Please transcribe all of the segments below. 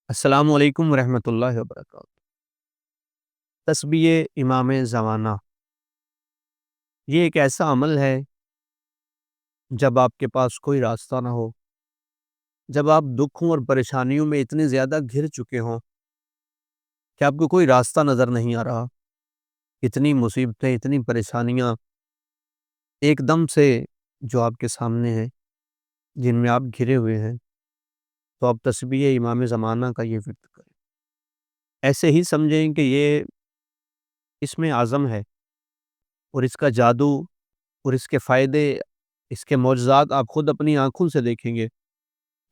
السلام علیکم ورحمۃ اللہ وبرکاتہ۔ تسبیح امام زمانہ یہ ایک ایسا عمل ہے جب آپ کے پاس کوئی راستہ نہ ہو، جب آپ دکھوں اور پریشانیوں میں اتنے زیادہ گھر چکے ہوں کہ آپ کو کوئی راستہ نظر نہیں آ رہا، اتنی مصیبتیں، اتنی پریشانیاں ایک دم سے جو آپ کے سامنے ہیں، جن میں آپ گھرے ہوئے ہیں، تو آپ تسبیح امام زمانہ کا یہ ورد کریں۔ ایسے ہی سمجھیں کہ یہ اس میں اعظم ہے، اور اس کا جادو اور اس کے فائدے، اس کے معجزات آپ خود اپنی آنکھوں سے دیکھیں گے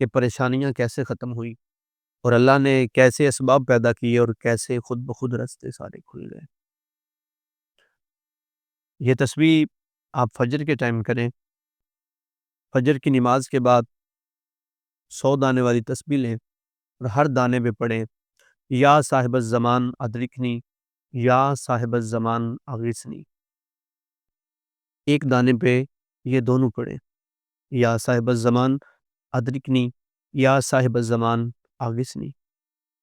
کہ پریشانیاں کیسے ختم ہوئی اور اللہ نے کیسے اسباب پیدا کیے اور کیسے خود بخود راستے سارے کھل گئے۔ یہ تسبیح آپ فجر کے ٹائم کریں، فجر کی نماز کے بعد 100 دانے والی تسبیح لیں اور ہر دانے پہ پڑھیں یا صاحب الزمان ادرکنی یا صاحب الزمان اغیثنی۔ ایک دانے پہ یہ دونوں پڑھیں، یا صاحب الزمان ادرکنی یا صاحب الزمان اغیثنی۔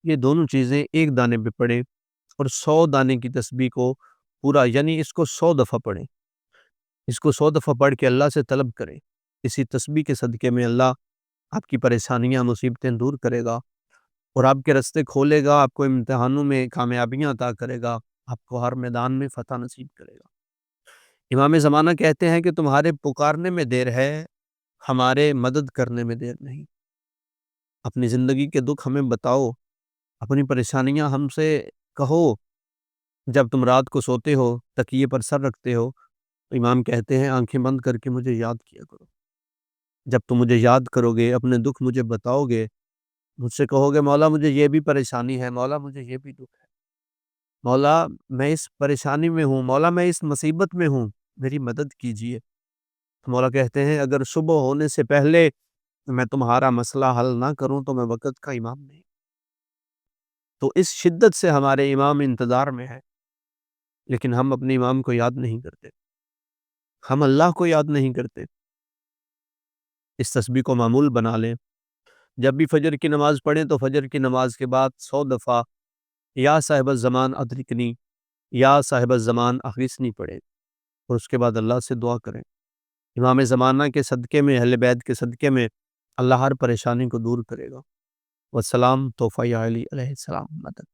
یہ دونوں چیزیں ایک دانے پہ پڑھیں اور 100 دانے کی تسبیح کو پورا، یعنی اس کو 100 دفعہ پڑھیں، اس کو 100 دفعہ پڑھ کے اللہ سے طلب کریں۔ اسی تسبیح کے صدقے میں اللہ آپ کی پریشانیاں، مصیبتیں دور کرے گا اور آپ کے راستے کھولے گا، آپ کو امتحانوں میں کامیابیاں عطا کرے گا، آپ کو ہر میدان میں فتح نصیب کرے گا۔ امام زمانہ کہتے ہیں کہ تمہارے پکارنے میں دیر ہے، ہمارے مدد کرنے میں دیر نہیں۔ اپنی زندگی کے دکھ ہمیں بتاؤ، اپنی پریشانیاں ہم سے کہو۔ جب تم رات کو سوتے ہو، تکیے پر سر رکھتے ہو، تو امام کہتے ہیں آنکھیں بند کر کے مجھے یاد کیا کرو۔ جب تم مجھے یاد کرو گے، اپنے دکھ مجھے بتاؤ گے، مجھ سے کہو گے مولا مجھے یہ بھی پریشانی ہے، مولا مجھے یہ بھی دکھ ہے، مولا میں اس پریشانی میں ہوں، مولا میں اس مصیبت میں ہوں، میری مدد کیجیے۔ تو مولا کہتے ہیں اگر صبح ہونے سے پہلے میں تمہارا مسئلہ حل نہ کروں تو میں وقت کا امام نہیں۔ تو اس شدت سے ہمارے امام انتظار میں ہے، لیکن ہم اپنے امام کو یاد نہیں کرتے، ہم اللہ کو یاد نہیں کرتے۔ اس تسبیح کو معمول بنا لیں، جب بھی فجر کی نماز پڑھیں تو فجر کی نماز کے بعد 100 دفعہ یا صاحب الزمان ادرکنی یا صاحب الزمان اغیثنی پڑھیں اور اس کے بعد اللہ سے دعا کریں۔ امام زمانہ کے صدقے میں، اہل بیت کے صدقے میں اللہ ہر پریشانی کو دور کرے گا۔ والسلام، توفیع علی علیہ السلام، مدد۔